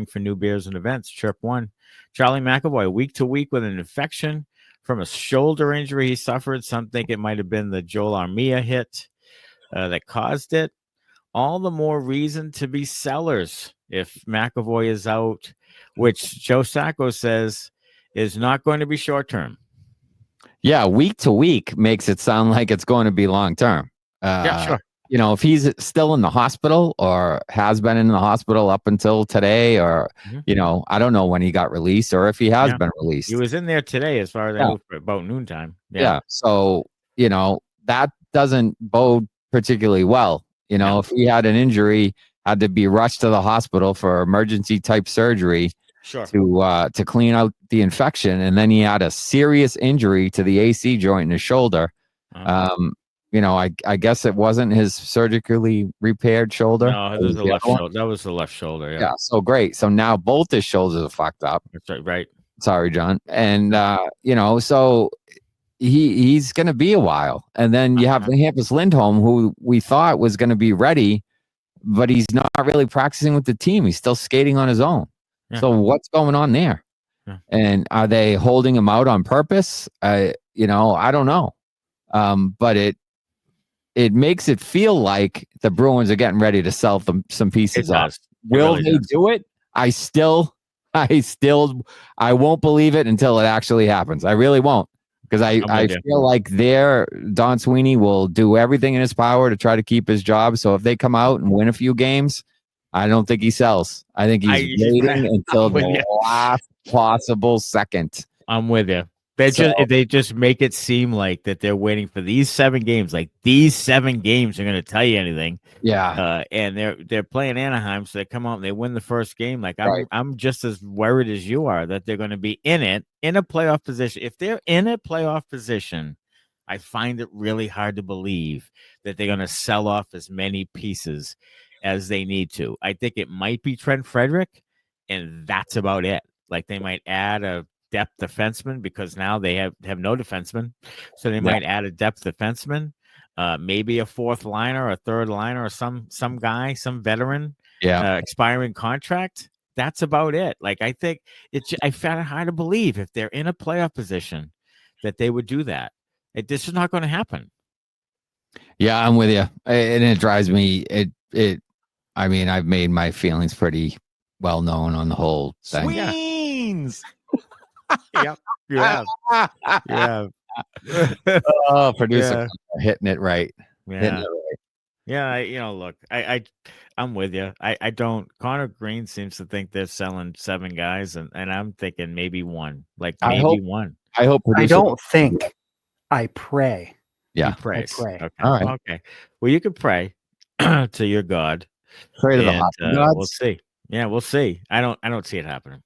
for new beers and events. Chirp 1. Charlie McAvoy, week to week with an infection from a shoulder injury he suffered. Some think it might have been the Joel Armia hit that caused it. All the more reason to be sellers if McAvoy is out, which Joe Sacco says is not going to be short term. Yeah, week to week makes it sound like it's going to be long term. Yeah, sure. If he's still in the hospital or has been in the hospital up until today, or, I don't know when he got released or if he has been released. He was in there today as far as I know, for about noontime. Yeah. So, that doesn't bode particularly well. If he had an injury, had to be rushed to the hospital for emergency type surgery to clean out the infection. And then he had a serious injury to the AC joint in his shoulder. I guess it wasn't his surgically repaired shoulder. No, it was the left shoulder. That was the left shoulder. Yeah. So great. So now both his shoulders are fucked up. That's right. Sorry, John. And, so he's going to be a while. And then you have the Hampus Lindholm, who we thought was going to be ready, but he's not really practicing with the team. He's still skating on his own. Yeah. So what's going on there? Yeah. And are they holding him out on purpose? I don't know. But it makes it feel like the Bruins are getting ready to sell them some pieces off. Will they do it? I won't believe it until it actually happens. I really won't, because I feel like Don Sweeney will do everything in his power to try to keep his job. So if they come out and win a few games, I don't think he sells. I think he's waiting until the last possible second. I'm with you. They just make it seem like that they're waiting for these 7 games. Like these 7 games are going to tell you anything. Yeah. And they're playing Anaheim, so they come out and they win the first game. Like I'm just as worried as you are that they're going to be in a playoff position. If they're in a playoff position, I find it really hard to believe that they're going to sell off as many pieces as they need to. I think it might be Trent Frederic, and that's about it. Like they might add a depth defenseman because now they have no defenseman, so they might add a depth defenseman, maybe a 4th liner, a 3rd liner, or some guy, some veteran, expiring contract. That's about it. Like I think I found it hard to believe if they're in a playoff position that they would do that. This is not going to happen. Yeah, I'm with you, and it drives me. I mean, I've made my feelings pretty well known on the whole thing. Sweens. Yep, you have. Oh, producer hitting it right. Yeah. Look, I'm with you. I don't. Connor Green seems to think they're selling 7 guys, and I'm thinking maybe one. Like maybe one. I hope. I don't think. I pray. Yeah, you pray. Okay. All right. Okay. Well, you can pray to your God. Pray to the hot gods. We'll see. Yeah, we'll see. I don't see it happening.